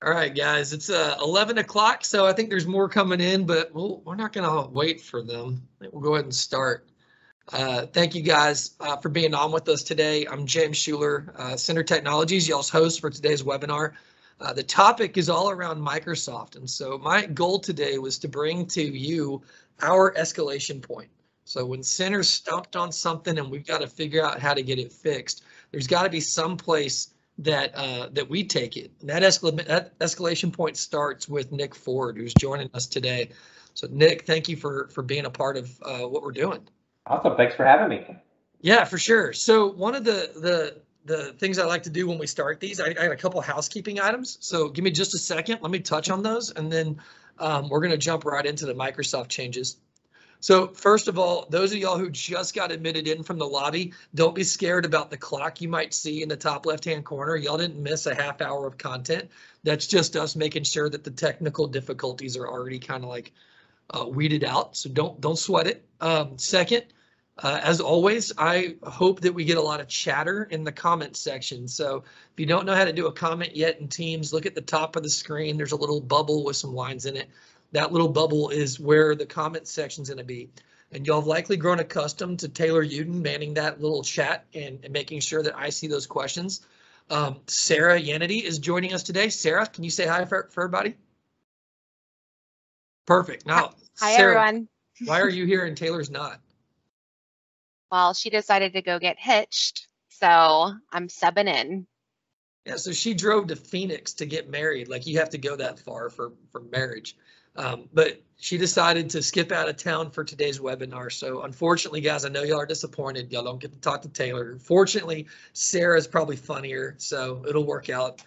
All right, guys, it's 11 o'clock, so I think there's more coming in, but we're not going to wait for them. I think we'll go ahead and start. Thank you guys for being on with us today. I'm James Schuler, Center Technologies, y'all's host for today's webinar. The topic is all around Microsoft, and so my goal today was to bring to you our escalation point. So when Center's stumped on something and we've got to figure out how to get it fixed, there's got to be some place that we take it. And that escalation point starts with Nick Ford, who's joining us today. So Nick, thank you for being a part of what we're doing. Awesome, thanks for having me. Yeah, for sure. So one of the things I like to do when we start these, I got a couple of housekeeping items. So give me just a second. Let me touch on those, and then we're going to jump right into the Microsoft changes. So first of all, those of y'all who just got admitted in from the lobby, don't be scared about the clock you might see in the top left-hand corner. Y'all didn't miss a half hour of content. That's just us making sure that the technical difficulties are already kind of like weeded out. So don't sweat it. Second, as always, I hope that we get a lot of chatter in the comment section. So if you don't know how to do a comment yet in Teams, look at the top of the screen. There's a little bubble with some lines in it. That little bubble is where the comment section is going to be. And y'all have likely grown accustomed to Taylor Uden manning that little chat and making sure that I see those questions. Sarah Yanity is joining us today. Sarah, can you say hi for everybody? Perfect. Now, hi, Sarah, everyone. Why are you here and Taylor's not? Well, she decided to go get hitched, so I'm subbing in. Yeah, so she drove to Phoenix to get married. Like, you have to go that far for marriage. But she decided to skip out of town for today's webinar. So unfortunately, guys, I know y'all are disappointed. Y'all don't get to talk to Taylor. Fortunately, Sarah's probably funnier, so it'll work out.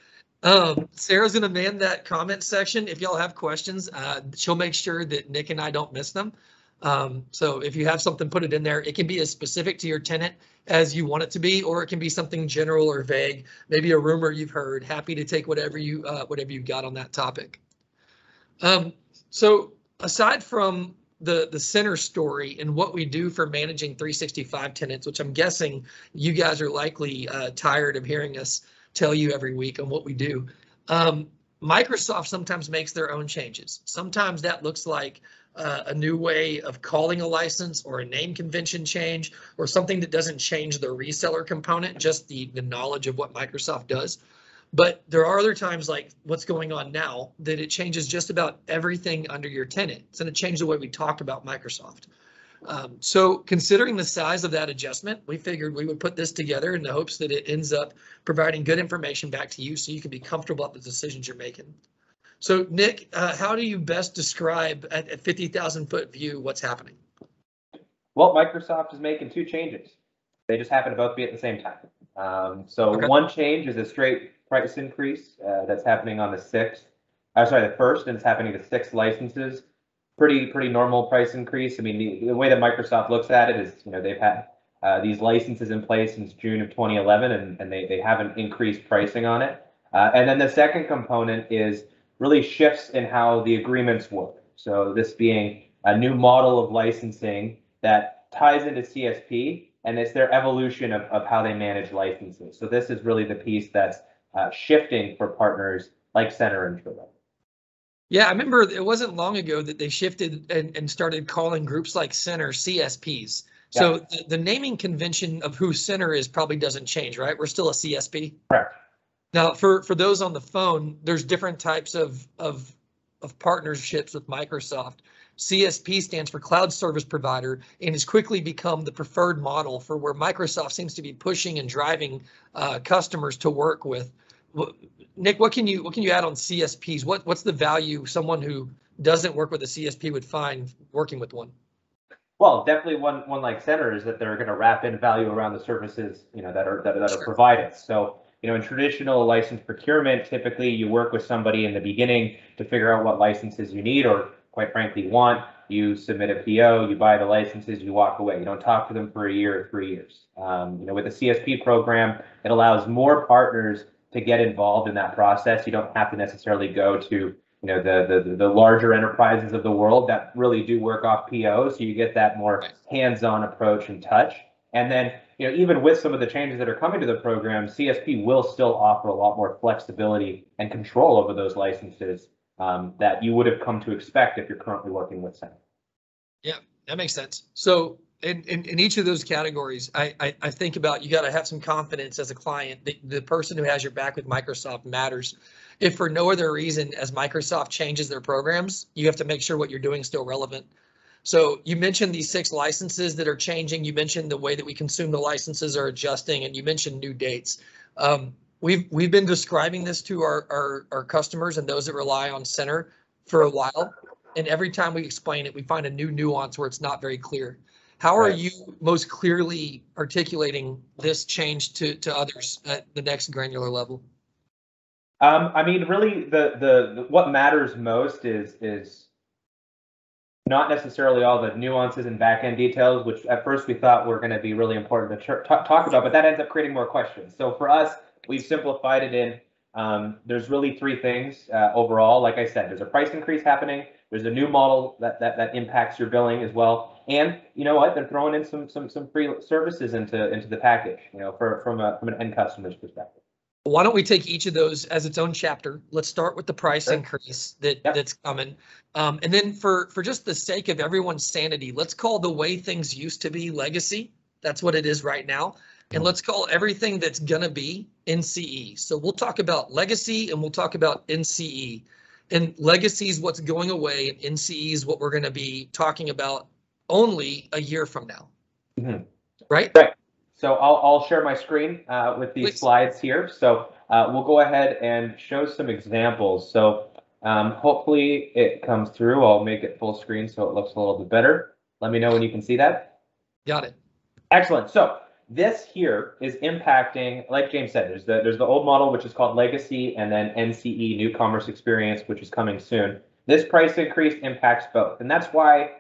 Sarah's going to man that comment section. If y'all have questions, she'll make sure that Nick and I don't miss them. So if you have something, put it in there. It can be as specific to your tenant as you want it to be, or it can be something general or vague, maybe a rumor you've heard. Happy to take whatever you got on that topic. So aside from the center story and what we do for managing 365 tenants, which I'm guessing you guys are likely tired of hearing us tell you every week on what we do, Microsoft sometimes makes their own changes. Sometimes that looks like a new way of calling a license or a name convention change or something that doesn't change the reseller component, just the knowledge of what Microsoft does. But there are other times, like what's going on now, that it changes just about everything under your tenant. It's going to change the way we talk about Microsoft. So considering the size of that adjustment, we figured we would put this together in the hopes that it ends up providing good information back to you so you can be comfortable with the decisions you're making. So Nick, how do you best describe at 50,000 foot view what's happening? Well, Microsoft is making two changes. They just happen to both be at the same time. Okay. One change is a straight price increase that's happening on the 1st, and it's happening to 6 licenses. Pretty normal price increase. I mean, the way that Microsoft looks at it is, they've had these licenses in place since June of 2011, and they haven't increased pricing on it. And then the second component is really shifts in how the agreements work. So this being a new model of licensing that ties into CSP, and it's their evolution of how they manage licenses. So this is really the piece that's shifting for partners like Center and Trello. Yeah, I remember it wasn't long ago that they shifted and started calling groups like Center CSPs. So yeah. The naming convention of who Center is probably doesn't change, right? We're still a CSP. Correct. Now, for those on the phone, there's different types of partnerships with Microsoft. CSP stands for Cloud Service Provider and has quickly become the preferred model for where Microsoft seems to be pushing and driving customers to work with. Nick, what can you add on CSPs? What's the value someone who doesn't work with a CSP would find working with one? Well, definitely one like Center is that they're going to wrap in value around the services that are provided. So in traditional license procurement, typically you work with somebody in the beginning to figure out what licenses you need or quite frankly want. You submit a PO, you buy the licenses, you walk away. You don't talk to them for a year or 3 years. With the CSP program, it allows more partners to get involved in that process. You don't have to necessarily go to the larger enterprises of the world that really do work off POs. So you get that more hands-on approach and touch. And then even with some of the changes that are coming to the program, CSP will still offer a lot more flexibility and control over those licenses that you would have come to expect if you're currently working with Center. Yeah, that makes sense. So in each of those categories, I think about, you got to have some confidence as a client. The person who has your back with Microsoft matters. If for no other reason, as Microsoft changes their programs, you have to make sure what you're doing is still relevant. So you mentioned these 6 licenses that are changing. You mentioned the way that we consume the licenses are adjusting, and you mentioned new dates. We've been describing this to our customers and those that rely on Center for a while. And every time we explain it, we find a new nuance where it's not very clear. How are you most clearly articulating this change to others at the next granular level? I mean, really, the what matters most is not necessarily all the nuances and back-end details, which at first we thought were going to be really important to talk about, but that ends up creating more questions. So for us, we've simplified it in, there's really 3 things overall. Like I said, there's a price increase happening. There's a new model that impacts your billing as well. And you know what? They're throwing in some free services into the package, from an end customer's perspective. Why don't we take each of those as its own chapter? Let's start with the price increase that's coming. And then for just the sake of everyone's sanity, let's call the way things used to be legacy. That's what it is right now. And let's call everything that's going to be NCE. So we'll talk about legacy and we'll talk about NCE. And legacy is what's going away, and NCE is what we're going to be talking about only a year from now. Mm-hmm. Right? Right. So I'll share my screen with these slides here. So we'll go ahead and show some examples. So hopefully it comes through. I'll make it full screen so it looks a little bit better. Let me know when you can see that. Got it. Excellent. So this here is impacting, like James said, there's the old model, which is called Legacy, and then NCE, New Commerce Experience, which is coming soon. This price increase impacts both. And that's why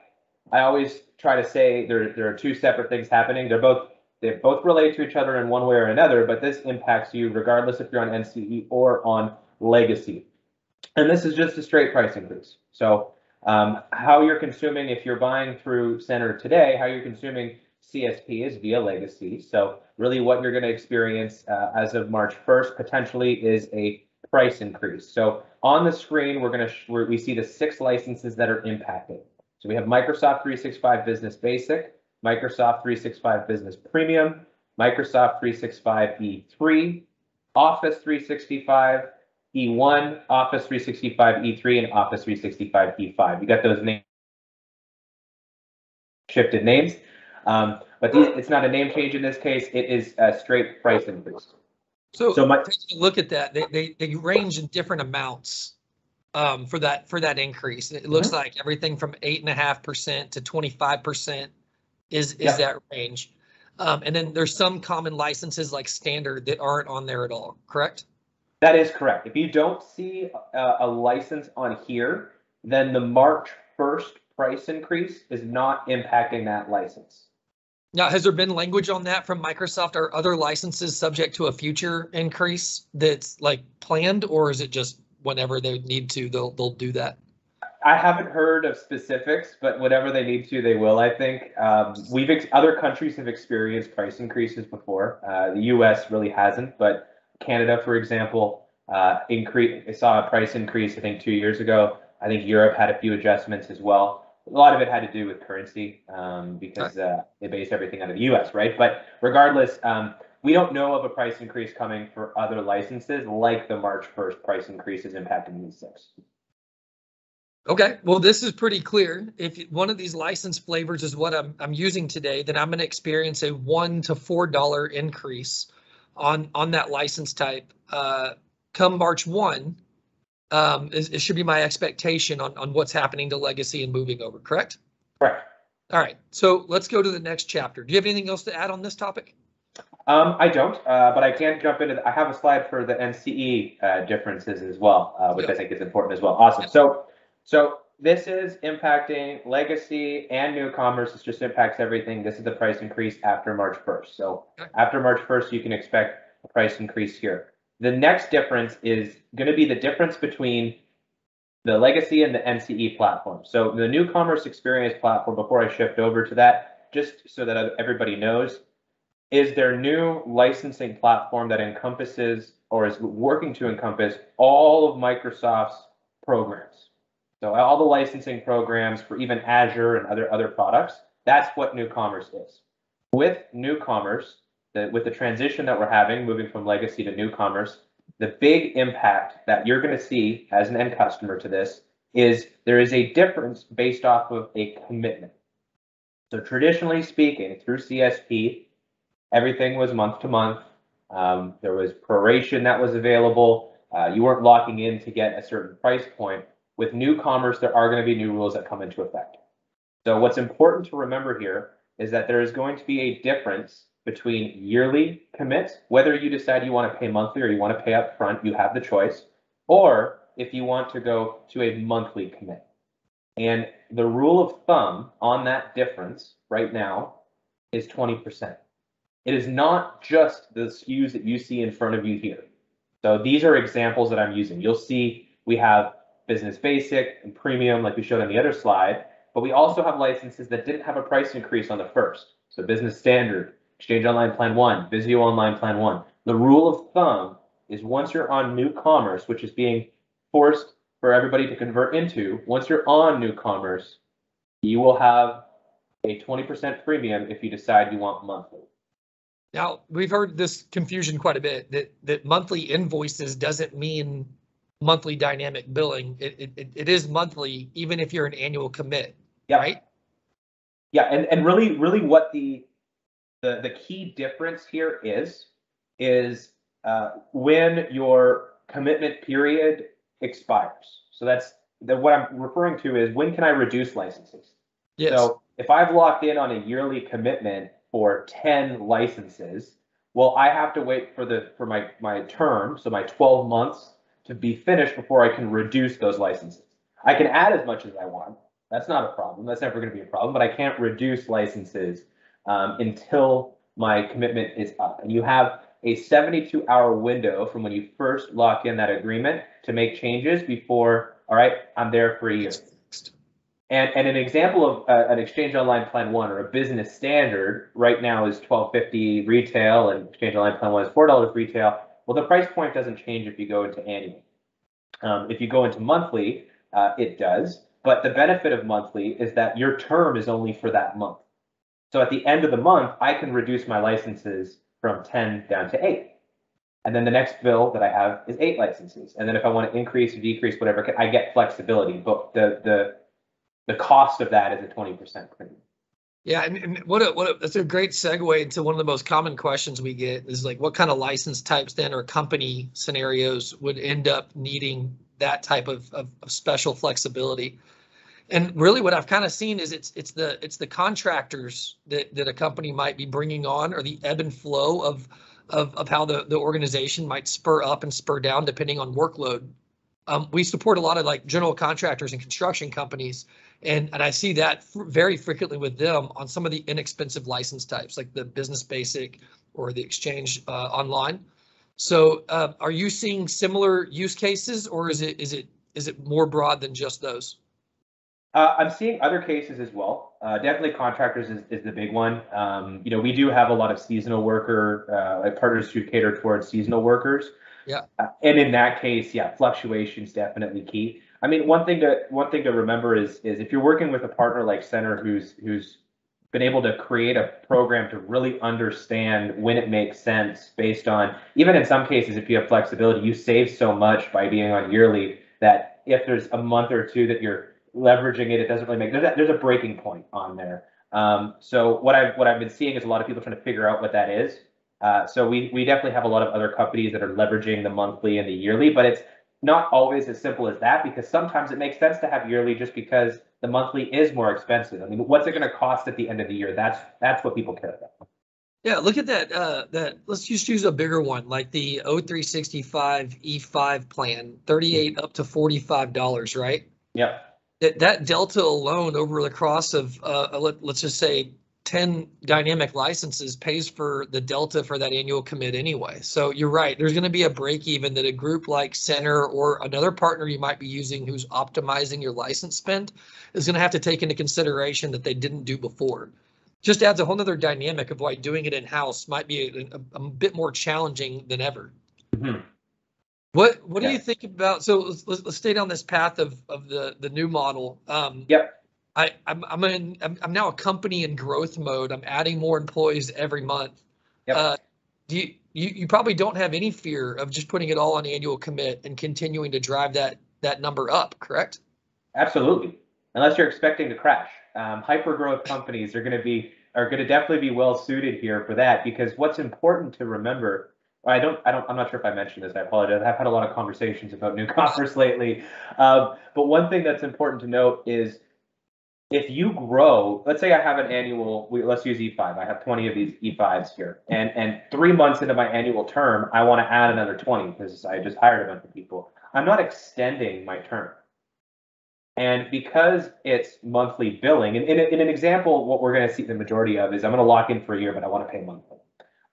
I always try to say there are 2 separate things happening. They both relate to each other in one way or another, but this impacts you regardless if you're on NCE or on Legacy. And this is just a straight price increase. So how you're consuming, if you're buying through Center today, how you're consuming CSP is via Legacy. So really what you're going to experience as of March 1st potentially is a price increase. So on the screen, we see the 6 licenses that are impacted. So we have Microsoft 365 Business Basic, Microsoft 365 Business Premium, Microsoft 365 E3, Office 365 E1, Office 365 E3, and Office 365 E5. You got those names, shifted names, but it's not a name change in this case. It is a straight price increase. So take a look at that. They range in different amounts for that increase. It looks like everything from 8.5% to 25%. Is that range. And then there's some common licenses like standard that aren't on there at all, correct? That is correct. If you don't see a license on here, then the March 1st price increase is not impacting that license. Now, has there been language on that from Microsoft? Are other licenses subject to a future increase that's like planned, or is it just whenever they need to, they'll do that? I haven't heard of specifics, but whatever they need to, they will, I think. Other countries have experienced price increases before. The US really hasn't, but Canada, for example, saw a price increase, I think 2 years ago. I think Europe had a few adjustments as well. A lot of it had to do with currency because they based everything out of the US, right? But regardless, we don't know of a price increase coming for other licenses like the March 1st price increase is impacting these 6. Okay, well, this is pretty clear. If one of these license flavors is what I'm using today, then I'm going to experience a $1 to $4 increase on that license type come March 1. It should be my expectation on what's happening to Legacy and moving over, correct? Correct. All right, so let's go to the next chapter. Do you have anything else to add on this topic? I don't, but I can jump into. I have a slide for the NCE differences as well, which I think is important as well. Awesome. So this is impacting Legacy and New Commerce. This just impacts everything. This is the price increase after March 1st. So after March 1st, you can expect a price increase here. The next difference is going to be the difference between the Legacy and the NCE platform. So the New Commerce Experience platform, before I shift over to that, just so that everybody knows, is their new licensing platform that encompasses or is working to encompass all of Microsoft's programs. So all the licensing programs for even Azure and other products, that's what NewCommerce is. With NewCommerce, with the transition that we're having, moving from legacy to NewCommerce, the big impact that you're going to see as an end customer to this is there is a difference based off of a commitment. So traditionally speaking, through CSP, everything was month to month. There was proration that was available. You weren't locking in to get a certain price point. With NewCommerce, there are going to be new rules that come into effect. So what's important to remember here is that there is going to be a difference between yearly commits, whether you decide you want to pay monthly or you want to pay up front, you have the choice, or if you want to go to a monthly commit. And the rule of thumb on that difference right now is 20%. It is not just the SKUs that you see in front of you here. So these are examples that I'm using. You'll see we have Business Basic and Premium, like we showed on the other slide, but we also have licenses that didn't have a price increase on the first. So Business Standard, Exchange Online Plan 1, Visio Online Plan 1. The rule of thumb is once you're on NewCommerce, which is being forced for everybody to convert into, once you're on NewCommerce, you will have a 20% premium if you decide you want monthly. Now, we've heard this confusion quite a bit, that monthly invoices doesn't mean monthly dynamic billing. It is monthly, even if you're an annual commit, Yep. right? Yeah, and really what the key difference here is when your commitment period expires. So that's what I'm referring to is when can I reduce licenses? Yes. So if I've locked in on a yearly commitment for 10 licenses, well, I have to wait for my term, so my 12 months to be finished before I can reduce those licenses. I can add as much as I want. That's not a problem. That's never going to be a problem, but I can't reduce licenses until my commitment is up. And you have a 72-hour window from when you first lock in that agreement to make changes before, all right, I'm there for a year. And an example of an Exchange Online Plan 1 or a business standard right now is $12.50 retail and Exchange Online Plan 1 is $4 retail. Well, the price point doesn't change if you go into annual. If you go into monthly, it does. But the benefit of monthly is that your term is only for that month. So at the end of the month, I can reduce my licenses from 10 down to 8. And then the next bill that I have is 8 licenses. And then if I want to increase or decrease, whatever, I get flexibility. But the cost of that is a 20% premium. Yeah, and that's a great segue into one of the most common questions we get is like, what kind of license types then or company scenarios would end up needing that type of special flexibility? And really what I've kind of seen is it's the contractors that a company might be bringing on, or the ebb and flow of how the organization might spur up and spur down depending on workload. We support a lot of like general contractors and construction companies, and I see that very frequently with them on some of the inexpensive license types, like the Business Basic or the Exchange Online. So are you seeing similar use cases, or is it more broad than just those? I'm seeing other cases as well. Definitely contractors is the big one. We do have a lot of seasonal worker partners who cater towards seasonal workers. Yeah. And in that case, yeah, fluctuation is definitely key. I mean, one thing to remember is if you're working with a partner like Center who's been able to create a program to really understand when it makes sense based on, even in some cases, if you have flexibility, you save so much by being on yearly that if there's a month or two that you're leveraging it, it doesn't really make, there's a breaking point on there. So what I've been seeing is a lot of people trying to figure out what that is. So we definitely have a lot of other companies that are leveraging the monthly and the yearly, but it's not always as simple as that, because sometimes it makes sense to have yearly just because the monthly is more expensive. I mean, what's it going to cost at the end of the year? That's what people care about. Yeah, look at that. Let's just use a bigger one, like the O365 E5 plan, $38 up to $45, right? Yep. That delta alone over the cross of let's just say 10 dynamic licenses pays for the delta for that annual commit anyway. So you're right, there's going to be a break even that a group like Center or another partner you might be using who's optimizing your license spend is going to have to take into consideration that they didn't do before. Just adds a whole nother dynamic of why doing it in-house might be a bit more challenging than ever. Mhm. What do Yeah. you think about, so let's stay down this path of the new model. Yep. I'm now a company in growth mode. I'm adding more employees every month. Yep. You probably don't have any fear of just putting it all on annual commit and continuing to drive that number up, correct? Absolutely. Unless you're expecting to crash. Hyper growth companies are going to definitely be well suited here for that, because what's important to remember, I'm not sure if I mentioned this, I apologize. I've had a lot of conversations about new commerce lately. But one thing that's important to note is if you grow, let's say I have an annual, let's use E5. I have 20 of these E5s here, and 3 months into my annual term, I want to add another 20 because I just hired a bunch of people. I'm not extending my term. And because it's monthly billing, and in an example, what we're going to see the majority of is I'm going to lock in for a year, but I want to pay monthly.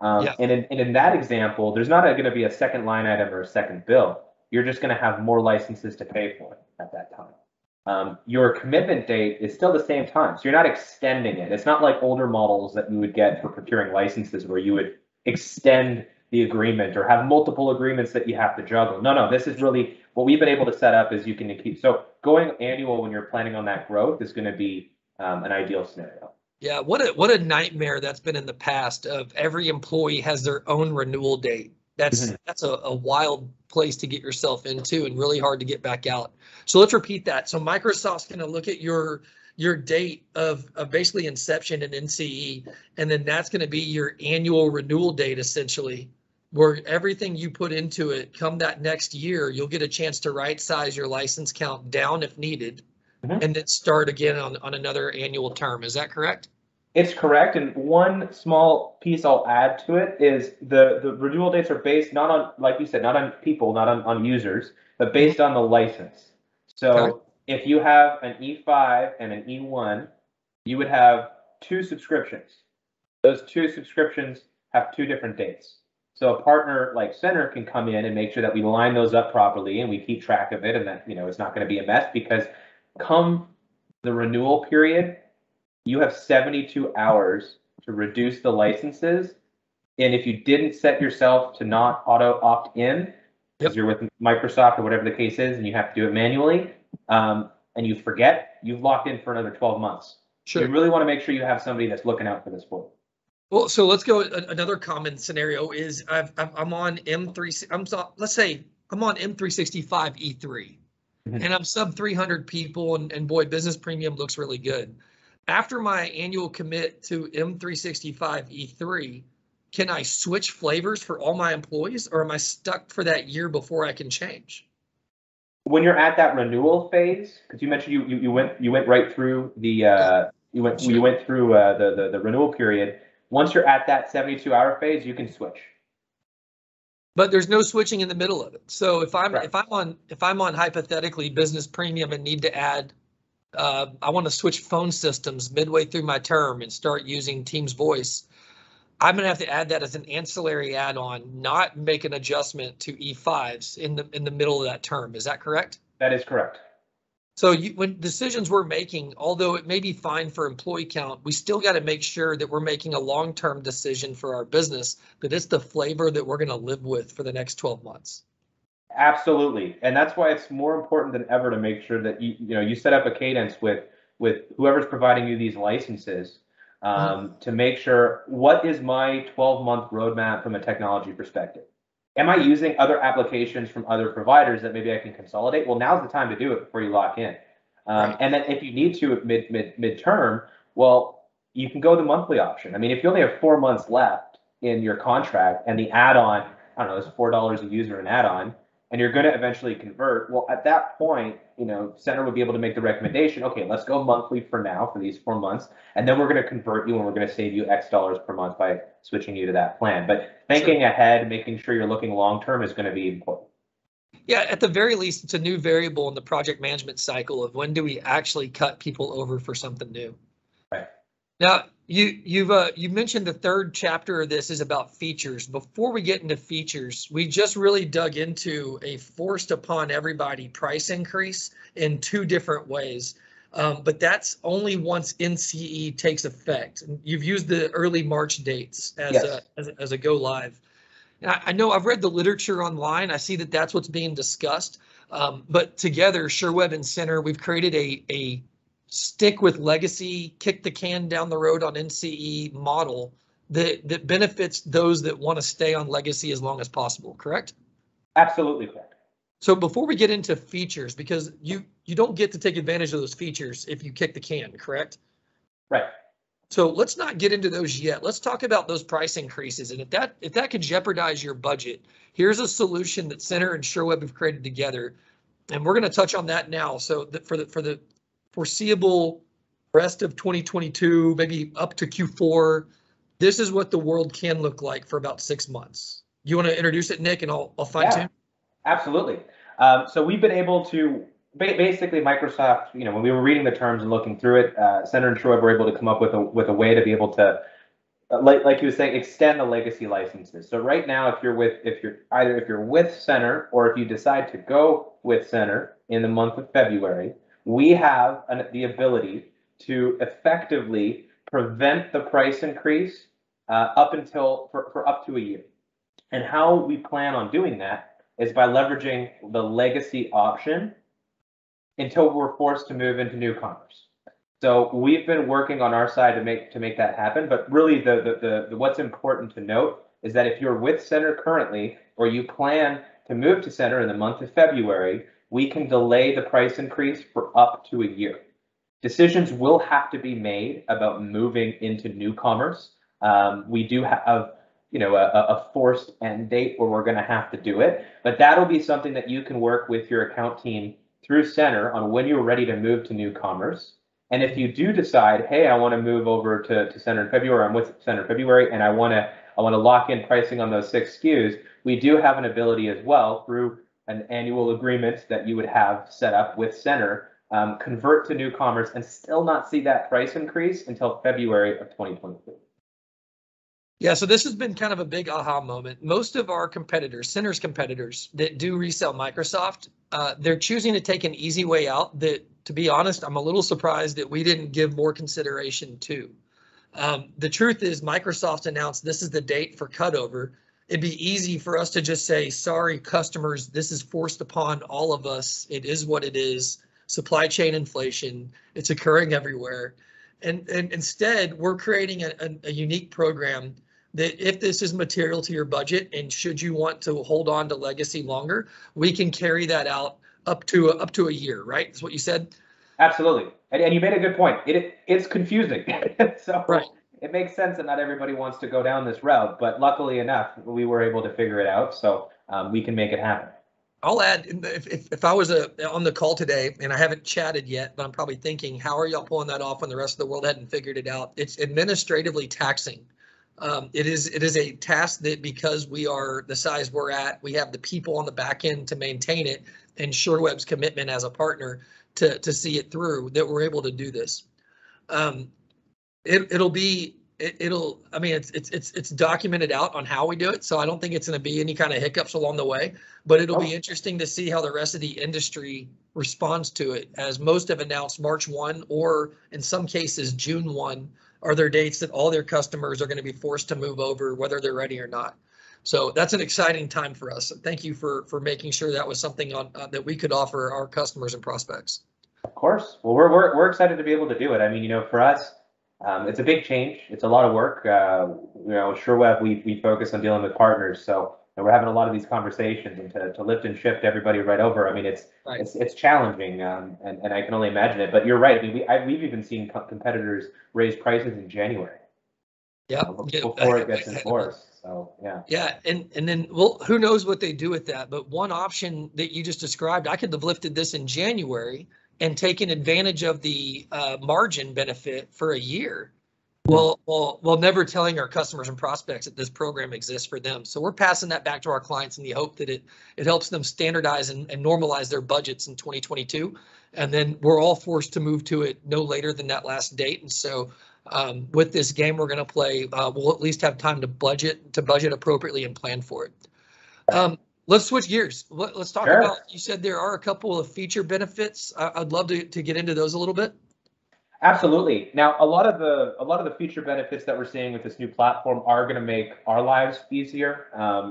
Yeah. And in that example, there's not going to be a second line item or a second bill. You're just going to have more licenses to pay for at that time. Your commitment date is still the same time, so you're not extending it. It's not like older models that you would get for procuring licenses where you would extend the agreement or have multiple agreements that you have to juggle. No, this is really what we've been able to set up is you can keep. So going annual when you're planning on that growth is going to be an ideal scenario. Yeah, what a nightmare that's been in the past of every employee has their own renewal date. That's a wild place to get yourself into and really hard to get back out. So let's repeat that. So Microsoft's going to look at your date of basically inception in NCE, and then that's going to be your annual renewal date essentially, where everything you put into it come that next year, you'll get a chance to right size your license count down if needed, and then start again on another annual term. Is that correct? It's correct. And one small piece I'll add to it is the renewal dates are based not on, like you said, not on people, not on users, but based on the license. So if you have an E5 and an E1, you would have 2 subscriptions. Those 2 subscriptions have 2 different dates. So a partner like Center can come in and make sure that we line those up properly and we keep track of it, and that, you know, it's not going to be a mess, because come the renewal period, you have 72 hours to reduce the licenses. And if you didn't set yourself to not auto opt in, because you're with Microsoft or whatever the case is, and you have to do it manually, and you forget, you've locked in for another 12 months. Sure. You really want to make sure you have somebody that's looking out for this for you. Well, so let's go. Another common scenario is I'm on M3. Let's say I'm on M365 E3, and I'm sub 300 people, and boy, business premium looks really good. After my annual commit to M365 E3, can I switch flavors for all my employees, or am I stuck for that year before I can change? When you're at that renewal phase, because you mentioned you went right through the you went through the renewal period. Once you're at that 72-hour phase, you can switch. But there's no switching in the middle of it. So if I'm on hypothetically business premium and need to add, I want to switch phone systems midway through my term and start using Teams Voice, I'm going to have to add that as an ancillary add-on, not make an adjustment to E5s in the middle of that term. Is that correct? That is correct. So when decisions we're making, although it may be fine for employee count, we still got to make sure that we're making a long-term decision for our business, that it's the flavor that we're going to live with for the next 12 months. Absolutely. And that's why it's more important than ever to make sure that you set up a cadence with whoever's providing you these licenses, to make sure, what is my 12-month roadmap from a technology perspective? Am I using other applications from other providers that maybe I can consolidate? Well, now's the time to do it before you lock in. And then if you need to mid-term, well, you can go the monthly option. I mean, if you only have 4 months left in your contract and the add-on, I don't know, it's $4 a user an add-on, and you're going to eventually convert, well, at that point, Center would be able to make the recommendation, okay, let's go monthly for now for these 4 months, and then we're going to convert you and we're going to save you X dollars per month by switching you to that plan. But thinking ahead, making sure you're looking long-term is going to be important. Yeah, at the very least, it's a new variable in the project management cycle of when do we actually cut people over for something new. Right. Now, you mentioned the third chapter of this is about features. Before we get into features, we just really dug into a forced upon everybody price increase in 2 different ways. But that's only once NCE takes effect. And you've used the early March dates as Yes. as a go live. And I know I've read the literature online. I see that that's what's being discussed. But together, SureWeb and Center, we've created a stick with legacy, kick the can down the road on NCE model that benefits those that want to stay on legacy as long as possible, correct? Absolutely correct. So before we get into features, because you don't get to take advantage of those features if you kick the can, correct? Right. So let's not get into those yet. Let's talk about those price increases. And if that could jeopardize your budget, here's a solution that Center and SureWeb have created together. And we're going to touch on that now. So that for the foreseeable rest of 2022, maybe up to Q4, this is what the world can look like for about 6 months. You want to introduce it, Nick, and I'll fine tune? Absolutely. So we've been able to basically Microsoft, when we were reading the terms and looking through it, Center and SureWeb were able to come up with a way to be able to, like you were saying, extend the legacy licenses. So right now, if you're with Center or if you decide to go with Center in the month of February, we have the ability to effectively prevent the price increase for up to a year. And how we plan on doing that is by leveraging the legacy option until we're forced to move into new commerce. So we've been working on our side to make that happen. But really, the what's important to note is that if you're with Center currently, or you plan to move to Center in the month of February, we can delay the price increase for up to a year. Decisions will have to be made about moving into new commerce. We do have a forced end date where we're going to have to do it, but that'll be something that you can work with your account team through Center on when you're ready to move to new commerce. And if you do decide, hey, I want to move over to Center in February, I'm with Center in February, and I want to lock in pricing on those 6 SKUs, we do have an ability as well through an annual agreement that you would have set up with Center, convert to new commerce and still not see that price increase until February of 2022. Yeah, so this has been kind of a big aha moment. Most of our competitors, Center's competitors that do resell Microsoft, they're choosing to take an easy way out that, to be honest, I'm a little surprised that we didn't give more consideration to. The truth is Microsoft announced this is the date for cutover. It'd be easy for us to just say, sorry, customers, this is forced upon all of us. It is what it is. Supply chain inflation, it's occurring everywhere. And instead, we're creating a unique program that if this is material to your budget and should you want to hold on to legacy longer, we can carry that out up to a year, right? That's what you said? Absolutely. And you made a good point. It's confusing. So right. It makes sense that not everybody wants to go down this route, but luckily enough, we were able to figure it out. So we can make it happen. I'll add, if I was on the call today and I haven't chatted yet, but I'm probably thinking, how are y'all pulling that off when the rest of the world hadn't figured it out? It's administratively taxing. It is a task that, because we are the size we're at, we have the people on the back end to maintain it, and SureWeb's commitment as a partner to see it through, that we're able to do this. It's documented out on how we do it, so I don't think it's going to be any kind of hiccups along the way, but it'll be interesting to see how the rest of the industry responds to it, as most have announced March 1, or in some cases June 1 are their dates that all their customers are going to be forced to move over, whether they're ready or not. So that's an exciting time for us. Thank you for making sure that was something that we could offer our customers and prospects. Of course. Well, we're excited to be able to do it. I mean, for us, it's a big change. It's a lot of work. SureWeb, we focus on dealing with partners, so we're having a lot of these conversations, and to lift and shift everybody right over. I mean, it's challenging, and I can only imagine it. But you're right. I mean, we've even seen competitors raise prices in January. Yeah. Before it gets enforced. So yeah. Yeah, and then, well, who knows what they do with that? But one option that you just described, I could have lifted this in January and taken advantage of the margin benefit for a year. Well, never telling our customers and prospects that this program exists for them. So we're passing that back to our clients in the hope that it helps them standardize and normalize their budgets in 2022. And then we're all forced to move to it no later than that last date. And so with this game we're going to play, we'll at least have time to budget appropriately and plan for it. Let's switch gears. Let's talk about, you said there are a couple of feature benefits. I'd love to get into those a little bit. Absolutely. Now, a lot of the feature benefits that we're seeing with this new platform are going to make our lives easier,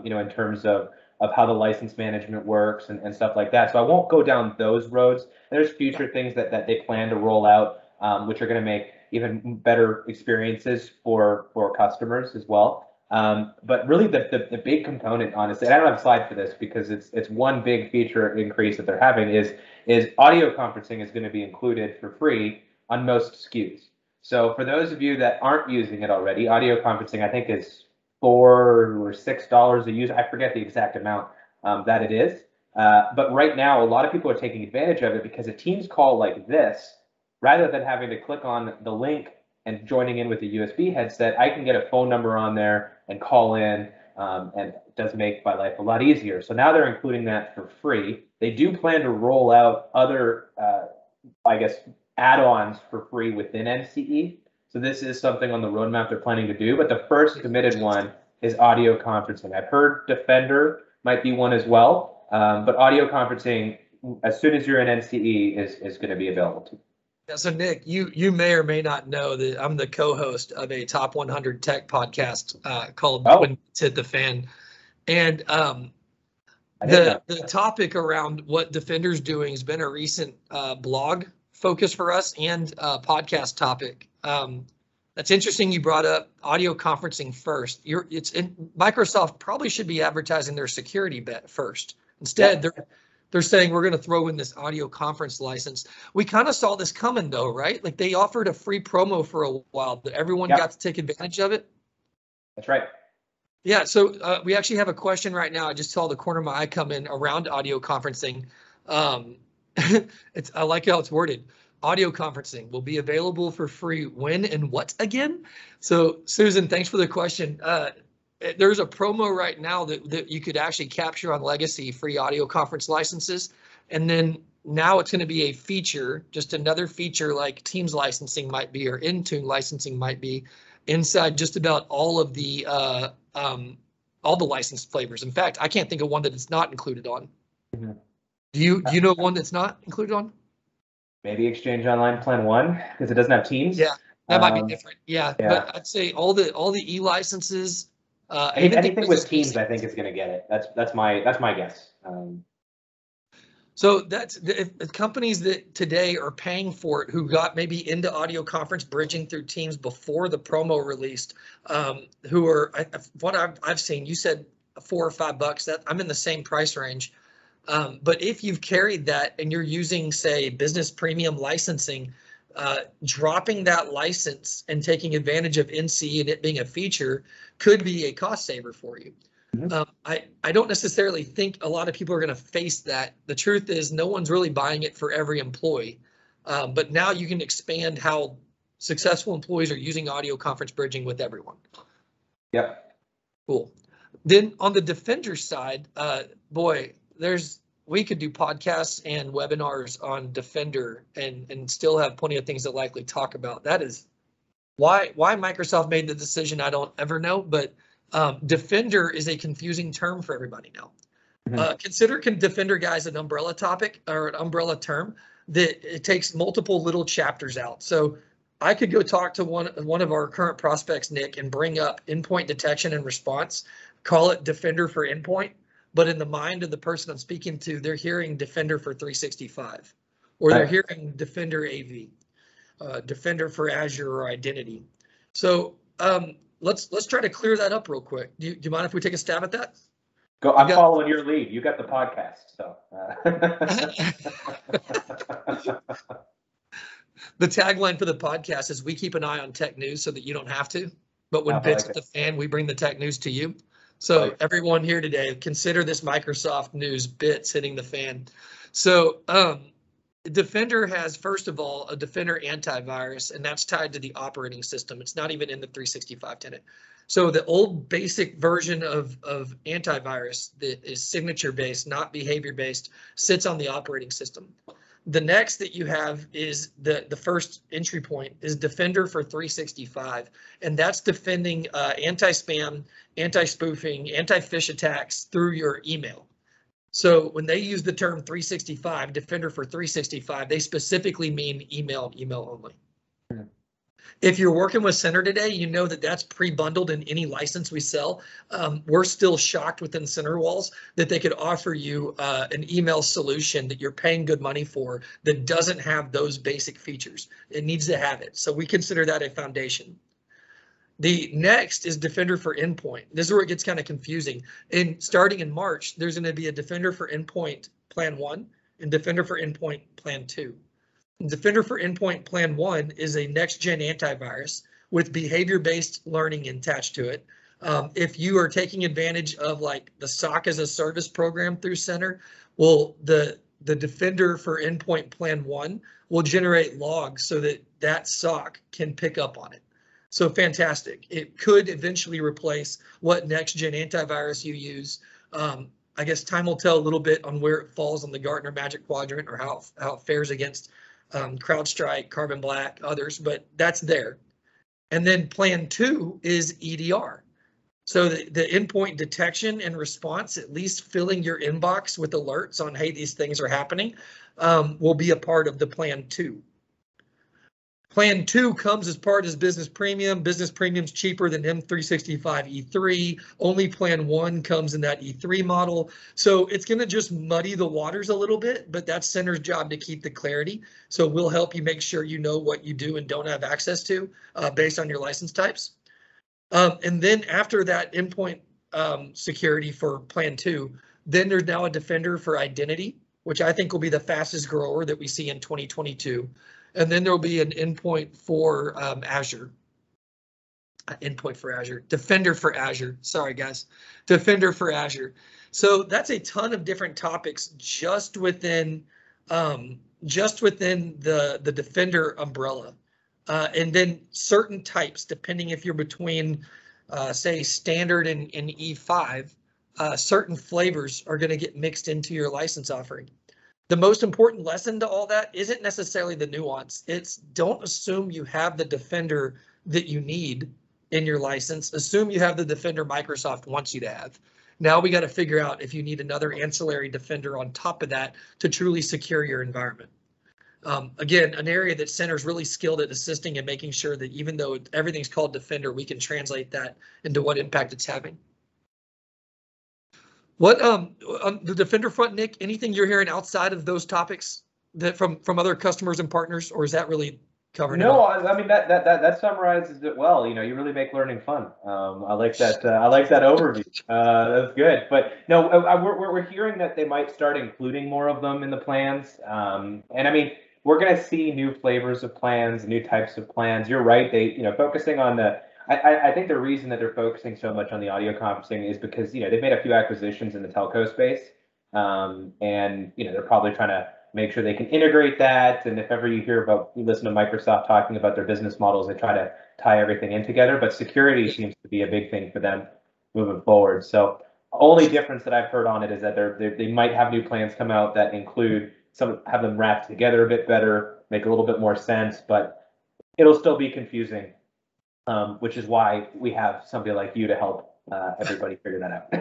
in terms of how the license management works and stuff like that. So I won't go down those roads. There's future things that they plan to roll out, which are going to make even better experiences for customers as well. But really the big component, honestly, and I don't have a slide for this because it's one big feature increase that they're having is audio conferencing is going to be included for free on most SKUs. So for those of you that aren't using it already, audio conferencing I think is $4 or $6 a user. I forget the exact amount that it is. But right now, a lot of people are taking advantage of it because a Teams call like this, rather than having to click on the link and joining in with a USB headset, I can get a phone number on there and call in, and it does make my life a lot easier. So now they're including that for free. They do plan to roll out other, add-ons for free within NCE. So this is something on the roadmap they're planning to do, but the first committed one is audio conferencing. I've heard Defender might be one as well, but audio conferencing, as soon as you're in NCE, is going to be available to you. Yeah, so Nick, you may or may not know that I'm the co-host of a top 100 tech podcast called When It's Hit the Fan. And the topic around what Defender's doing has been a recent blog focus for us and podcast topic. That's interesting. You brought up audio conferencing first. Microsoft probably should be advertising their security bet first. Instead, they're saying we're going to throw in this audio conference license. We kind of saw this coming though, right? Like they offered a free promo for a while, but everyone got to take advantage of it. That's right. Yeah, so we actually have a question right now. I just saw the corner of my eye come in around audio conferencing. I like how it's worded. Audio conferencing will be available for free when and what again? So Susan, thanks for the question. There's a promo right now that you could actually capture on Legacy free audio conference licenses. And then now it's going to be a feature, just another feature like Teams licensing might be or Intune licensing might be inside just about all of the licensed flavors. In fact, I can't think of one that it's not included on. Mm-hmm. Do you know one that's not included on? Maybe Exchange Online Plan 1 because it doesn't have Teams. Yeah, that might be different. Yeah, but I'd say all the e-licenses. Anything with Teams, I think is going to get it. That's my guess. So that's if companies that today are paying for it, who got maybe into audio conference bridging through Teams before the promo released, who are what I've seen. You said $4 or $5. That I'm in the same price range. But if you've carried that and you're using, say, business premium licensing, dropping that license and taking advantage of NCE and it being a feature could be a cost saver for you. Mm-hmm. I don't necessarily think a lot of people are going to face that. The truth is no one's really buying it for every employee. But now you can expand how successful employees are using audio conference bridging with everyone. Yep. Cool. Then on the Defender side, we could do podcasts and webinars on Defender and still have plenty of things to likely talk about. That is why Microsoft made the decision. I don't ever know, but Defender is a confusing term for everybody now. Mm-hmm. Consider Defender, guys, an umbrella topic or an umbrella term that it takes multiple little chapters out. So I could go talk to one of our current prospects, Nick, and bring up endpoint detection and response, call it Defender for endpoint. But in the mind of the person I'm speaking to, they're hearing Defender for 365, or they're hearing Defender AV, Defender for Azure or Identity. So let's try to clear that up real quick. Do you mind if we take a stab at that? Go. I'm following your lead. You got the podcast, so. The tagline for the podcast is "We keep an eye on tech news so that you don't have to." But when bits hit the fan, we bring the tech news to you. So everyone here today, consider this Microsoft news bits hitting the fan. So Defender has, first of all, a Defender antivirus, and that's tied to the operating system. It's not even in the 365 tenant. So the old basic version of antivirus that is signature-based, not behavior-based, sits on the operating system. The next that you have is the first entry point is Defender for 365, and that's defending anti-spam, anti-spoofing, anti-phish attacks through your email. So when they use the term 365, Defender for 365, they specifically mean email and email only. If you're working with Center today, you know that that's pre-bundled in any license we sell. We're still shocked within Center walls that they could offer you an email solution that you're paying good money for that doesn't have those basic features. It needs to have it. So we consider that a foundation. The next is Defender for Endpoint. This is where it gets kind of confusing. Starting in March, there's going to be a Defender for Endpoint Plan 1 and Defender for Endpoint Plan 2. Defender for Endpoint Plan 1 is a next-gen antivirus with behavior-based learning attached to it. If you are taking advantage of like the SOC as a service program through Center, well, the Defender for Endpoint Plan 1 will generate logs so that that SOC can pick up on it. So fantastic. It could eventually replace what next-gen antivirus you use. I guess time will tell a little bit on where it falls on the Gartner Magic Quadrant or how it fares against CrowdStrike, Carbon Black, others, but that's there. And then Plan 2 is EDR. So the endpoint detection and response, at least filling your inbox with alerts on, hey, these things are happening, will be a part of the Plan 2. Plan 2 comes as part of Business Premium. Business Premium's cheaper than M365 E3. Only Plan 1 comes in that E3 model. So it's going to just muddy the waters a little bit, but that's Center's job to keep the clarity. So we'll help you make sure you know what you do and don't have access to based on your license types. And then after that endpoint security for Plan 2, then there's now a Defender for Identity, which I think will be the fastest grower that we see in 2022. And then there'll be an endpoint for Azure. Endpoint for Azure. Defender for Azure. Sorry, guys. Defender for Azure. So that's a ton of different topics just within the Defender umbrella. And then certain types, depending if you're between, say, standard and E5, certain flavors are going to get mixed into your license offering. The most important lesson to all that isn't necessarily the nuance. It's don't assume you have the Defender that you need in your license. Assume you have the Defender Microsoft wants you to have. Now we got to figure out if you need another ancillary Defender on top of that to truly secure your environment. Again, an area that Center's really skilled at assisting and making sure that even though everything's called Defender, we can translate that into what impact it's having. What on the Defender front, Nick, anything you're hearing outside of those topics that from other customers and partners, or is that really covered? No, I mean that summarizes it well. You know, you really make learning fun. I like that. I like that overview. That's good. But no, we're hearing that they might start including more of them in the plans. And I mean, we're going to see new flavors of plans, new types of plans. You're right. They, focusing on the. I think the reason that they're focusing so much on the audio conferencing is because, they've made a few acquisitions in the telco space. And, they're probably trying to make sure they can integrate that. And if ever you listen to Microsoft talking about their business models, they try to tie everything in together. But security seems to be a big thing for them moving forward. So only difference that I've heard on it is that they might have new plans come out that include have them wrapped together a bit better, make a little bit more sense, but it'll still be confusing. Which is why we have somebody like you to help everybody figure that out.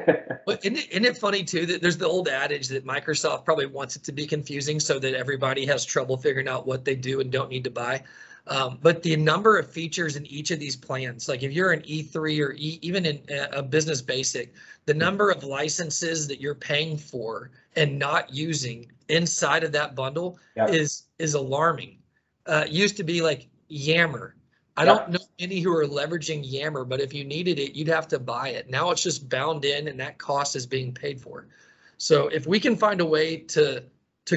But isn't it funny too that there's the old adage that Microsoft probably wants it to be confusing so that everybody has trouble figuring out what they do and don't need to buy. But the number of features in each of these plans, like if you're an E3 or even in a business basic, the number of licenses that you're paying for and not using inside of that bundle is alarming. It used to be like Yammer. I don't know any who are leveraging Yammer, but if you needed it, you'd have to buy it. Now it's just bound in and that cost is being paid for. So if we can find a way to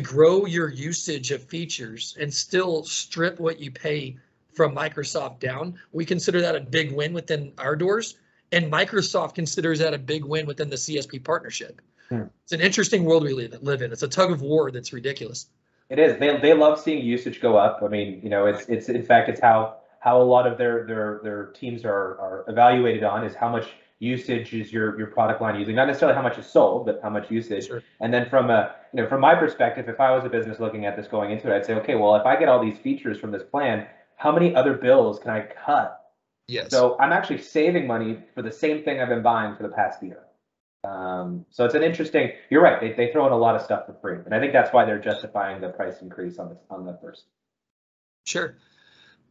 grow your usage of features and still strip what you pay from Microsoft down, we consider that a big win within our doors. And Microsoft considers that a big win within the CSP partnership. It's an interesting world we live in. It's a tug of war that's ridiculous. It is. They love seeing usage go up. I mean, it's in fact, it's how a lot of their teams are evaluated on is how much usage is your product line using, not necessarily how much is sold, but how much usage. Sure. And then from my perspective, if I was a business looking at this going into it, I'd say, okay, well, if I get all these features from this plan, how many other bills can I cut? Yes. So I'm actually saving money for the same thing I've been buying for the past year. So it's an interesting. You're right. They throw in a lot of stuff for free, and I think that's why they're justifying the price increase on the first. Sure.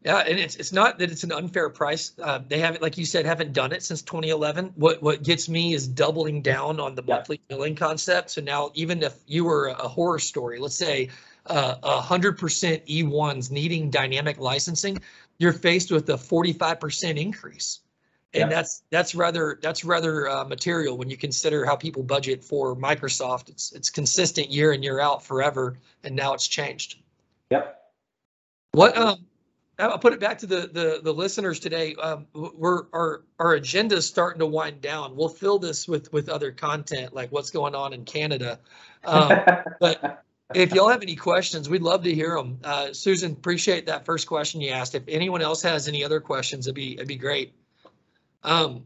Yeah, and it's not that it's an unfair price. They haven't, like you said, haven't done it since 2011. What gets me is doubling down on the Yeah. monthly billing concept. So now, even if you were a horror story, let's say 100% E1s needing dynamic licensing, you're faced with a 45% increase, and Yeah. that's rather material when you consider how people budget for Microsoft. It's consistent year in, year out forever, and now it's changed. Yep. What I'll put it back to the listeners today. Our agenda is starting to wind down. We'll fill this with other content like what's going on in Canada. But if y'all have any questions, we'd love to hear them. Susan, appreciate that first question you asked. If anyone else has any other questions, it'd be great. Now,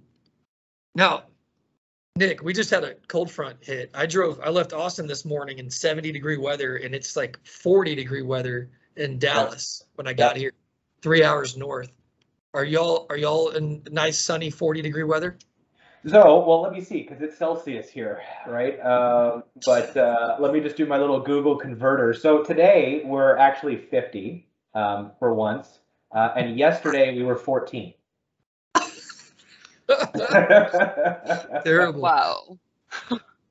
Nick, we just had a cold front hit. I left Austin this morning in 70-degree weather, and it's like 40-degree weather in Dallas when I got here, 3 hours north. Are y'all in nice sunny 40-degree weather? So, well, let me see, because it's Celsius here, right? But let me just do my little Google converter. So today we're actually 50 for once, and yesterday we were 14. Terrible. Whoa.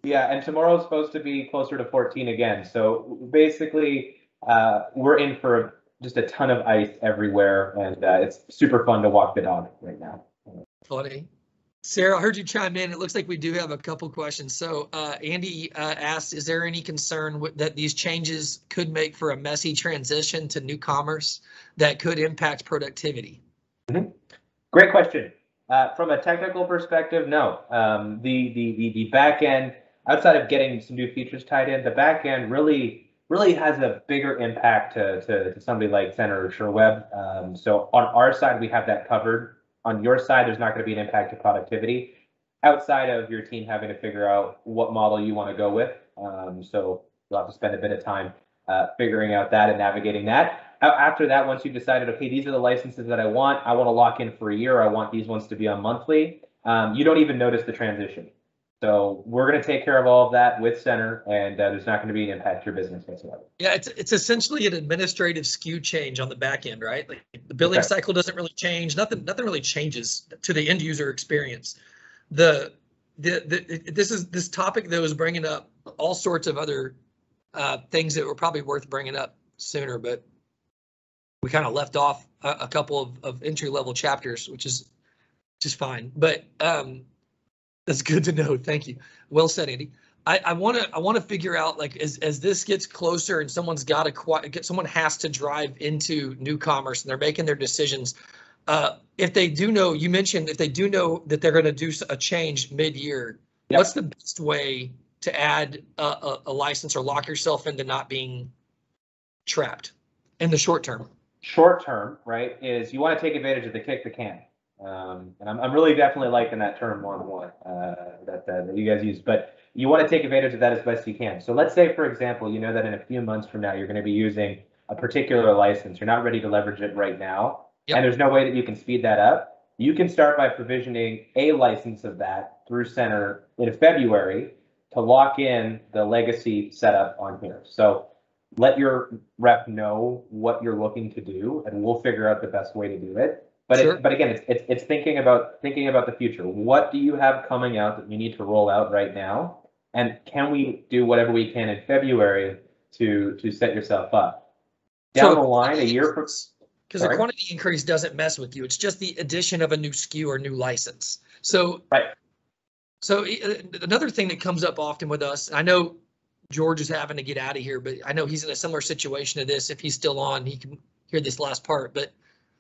Yeah, and tomorrow's supposed to be closer to 14 again. So basically, we're in for just a ton of ice everywhere, and it's super fun to walk the dog right now. Funny. Sarah, I heard you chime in. It looks like we do have a couple questions. So Andy asked, is there any concern that these changes could make for a messy transition to new commerce that could impact productivity? Mm-hmm. Great question. From a technical perspective, no. The back end, outside of getting some new features tied in, the back end really has a bigger impact to somebody like Center or SureWeb. So on our side, we have that covered. On your side, there's not going to be an impact to productivity outside of your team having to figure out what model you want to go with. So you'll have to spend a bit of time figuring out that and navigating that. After that, once you've decided, okay, these are the licenses that I want to lock in for a year. I want these ones to be on monthly. You don't even notice the transition. So we're going to take care of all of that with Center, and there's not going to be an impact to your business whatsoever. Yeah, it's essentially an administrative SKU change on the back end, right? Like the billing cycle doesn't really change. Nothing really changes to the end user experience. This topic though is bringing up all sorts of other things that were probably worth bringing up sooner, but we kind of left off a couple of entry level chapters, which is just fine. But that's good to know. Thank you. Well said, Andy. I want to figure out, like, as this gets closer and someone has to drive into new commerce and they're making their decisions. If they do know, you mentioned if they do know that they're going to do a change mid-year, what's the best way to add a license or lock yourself into not being trapped in the short term? Short term, right, is you want to take advantage of the kick the can. And I'm really definitely liking that term more than one that you guys use, but you want to take advantage of that as best you can. So let's say, for example, you know that in a few months from now, you're going to be using a particular license. You're not ready to leverage it right now, and there's no way that you can speed that up. You can start by provisioning a license of that through Center in February to lock in the legacy setup on here. So let your rep know what you're looking to do, and we'll figure out the best way to do it. But but again, it's thinking about the future. What do you have coming out that you need to roll out right now, and can we do whatever we can in February to set yourself up down the line a year from? Because the quantity increase doesn't mess with you. It's just the addition of a new SKU or new license. So So another thing that comes up often with us, I know George is having to get out of here, but I know he's in a similar situation to this. If he's still on, he can hear this last part. But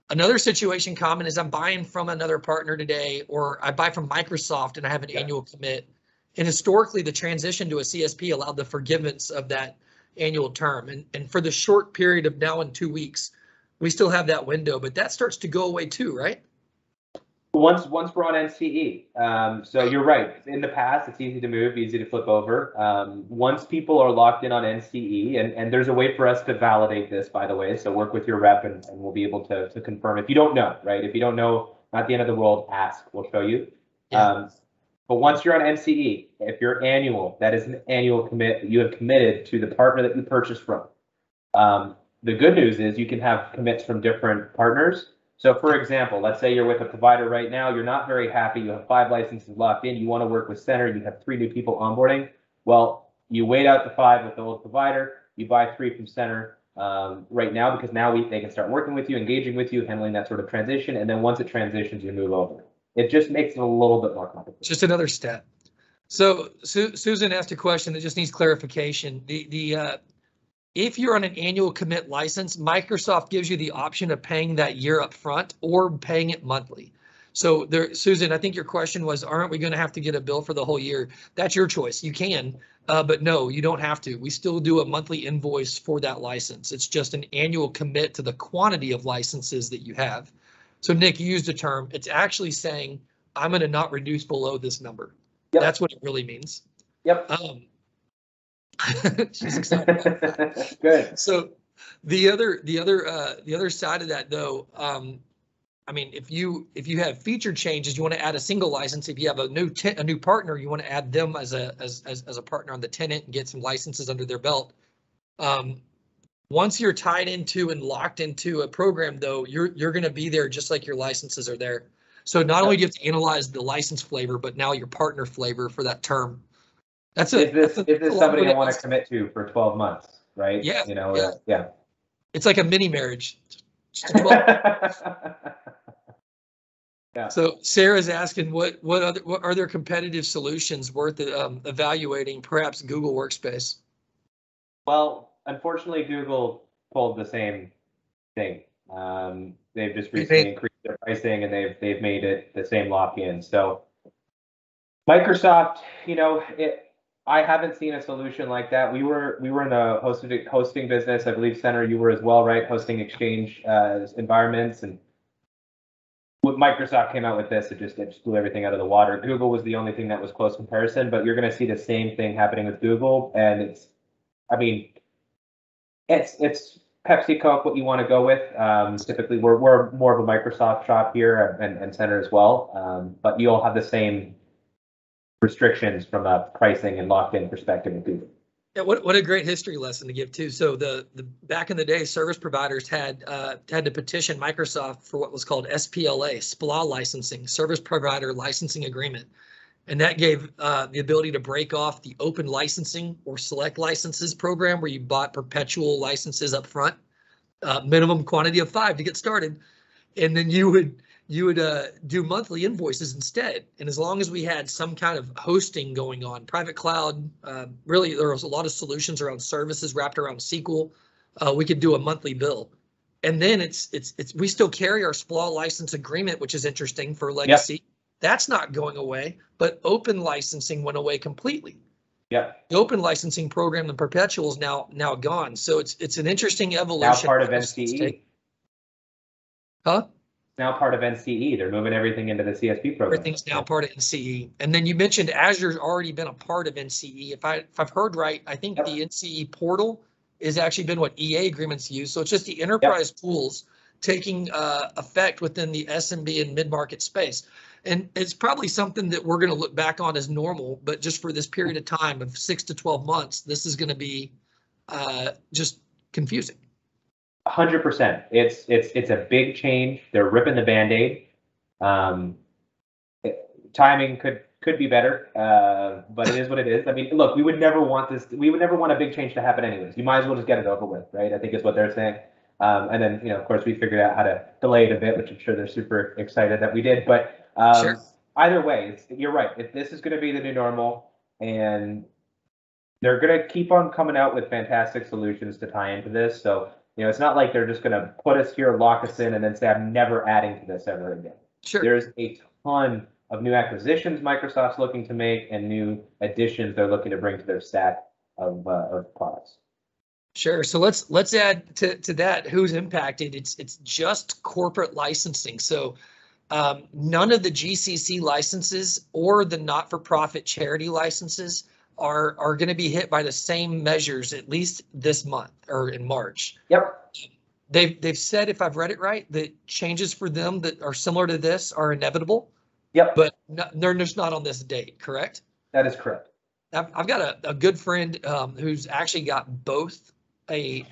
another situation common is I'm buying from another partner today, or I buy from Microsoft and I have an annual commit. And historically, the transition to a CSP allowed the forgiveness of that annual term. And for the short period of now in 2 weeks, we still have that window, but that starts to go away too, right? Once we're on NCE. So you're right. In the past, it's easy to move, easy to flip over. Once people are locked in on NCE, and there's a way for us to validate this, by the way. So work with your rep, and we'll be able to confirm. If you don't know, right? If you don't know, not the end of the world. Ask. We'll show you. But once you're on NCE, if you're annual, that is an annual commit that you have committed to the partner that you purchased from. the good news is you can have commits from different partners. So for example, let's say you're with a provider right now, you're not very happy, you have 5 licenses locked in, you want to work with Center, you have 3 new people onboarding. Well, you wait out the 5 with the old provider, you buy 3 from Center right now, because now they can start working with you, engaging with you, handling that sort of transition. And then once it transitions, you move over. It just makes it a little bit more complicated. Just another step. So Susan asked a question that just needs clarification. If you're on an annual commit license, Microsoft gives you the option of paying that year up front or paying it monthly. So there, Susan, I think your question was, aren't we going to have to get a bill for the whole year? That's your choice. You can, but no, you don't have to. We still do a monthly invoice for that license. It's just an annual commit to the quantity of licenses that you have. So Nick, you used a term. It's actually saying, I'm going to not reduce below this number. Yep. That's what it really means. Yep. She's excited. Good. So the other side of that though, I mean, if you have feature changes, you want to add a single license. If you have a new partner, you want to add them as a partner on the tenant and get some licenses under their belt. Once you're tied into and locked into a program though, you're going to be there just like your licenses are there. So not only do you have to analyze the license flavor, but now your partner flavor for that term. Is this somebody I want to commit to for 12 months, right? Yeah. You know, yeah. It's like a mini marriage. Just 12. Yeah. So Sarah's asking, what are there competitive solutions worth evaluating? Perhaps Google Workspace. Well, unfortunately, Google pulled the same thing. They've just recently increased their pricing, and they've made it the same lock-in. So Microsoft, you know, I haven't seen a solution like that. We were in the hosting business. I believe Center, you were as well, right? Hosting Exchange environments, and when Microsoft came out with this, it just blew everything out of the water. Google was the only thing that was close comparison, but you're going to see the same thing happening with Google, and it's Pepsi, Coke, what you want to go with. Typically, we're more of a Microsoft shop here, and Center as well, but you all have the same restrictions from a pricing and locked-in perspective with Google. Yeah, what a great history lesson to give too. So the back in the day, service providers had to petition Microsoft for what was called SPLA, SPLA licensing, service provider licensing agreement, and that gave the ability to break off the open licensing or select licenses program where you bought perpetual licenses up front, minimum quantity of 5 to get started, and then you would do monthly invoices instead. And as long as we had some kind of hosting going on, private cloud, really there was a lot of solutions around services wrapped around SQL. We could do a monthly bill. And then we still carry our SPLA license agreement, which is interesting for legacy. Yep. That's not going away, but open licensing went away completely. Yeah. The open licensing program and perpetual is now gone. So it's an interesting evolution. Now part of NCE. Huh? Now part of NCE. They're moving everything into the CSP program. Everything's now part of NCE. And then you mentioned Azure's already been a part of NCE. If I've heard right, I think the NCE portal has actually been what EA agreements use. So it's just the enterprise tools taking effect within the SMB and mid-market space. And it's probably something that we're going to look back on as normal, but just for this period of time of 6 to 12 months, this is going to be just confusing. 100%. It's a big change. They're ripping the Band-Aid. Timing could be better, but it is what it is. I mean, look, we would never want this. We would never want a big change to happen anyways. You might as well just get it over with, right? I think is what they're saying. And then, you know, of course, we figured out how to delay it a bit, which I'm sure they're super excited that we did. But sure. Either way, you're right. If this is going to be the new normal, and they're going to keep on coming out with fantastic solutions to tie into this. So, you know, it's not like they're just going to put us here, lock us in, and then say, I'm never adding to this ever again. Sure. There's a ton of new acquisitions Microsoft's looking to make and new additions they're looking to bring to their stack of products. Sure. So let's add to that who's impacted. It's just corporate licensing. So none of the GCC licenses or the not-for-profit charity licenses are going to be hit by the same measures, at least this month or in March. Yep. They've said, if I've read it right, that changes for them that are similar to this are inevitable. Yep. But they're just not on this date, correct? That is correct. I've got a good friend who's actually got both a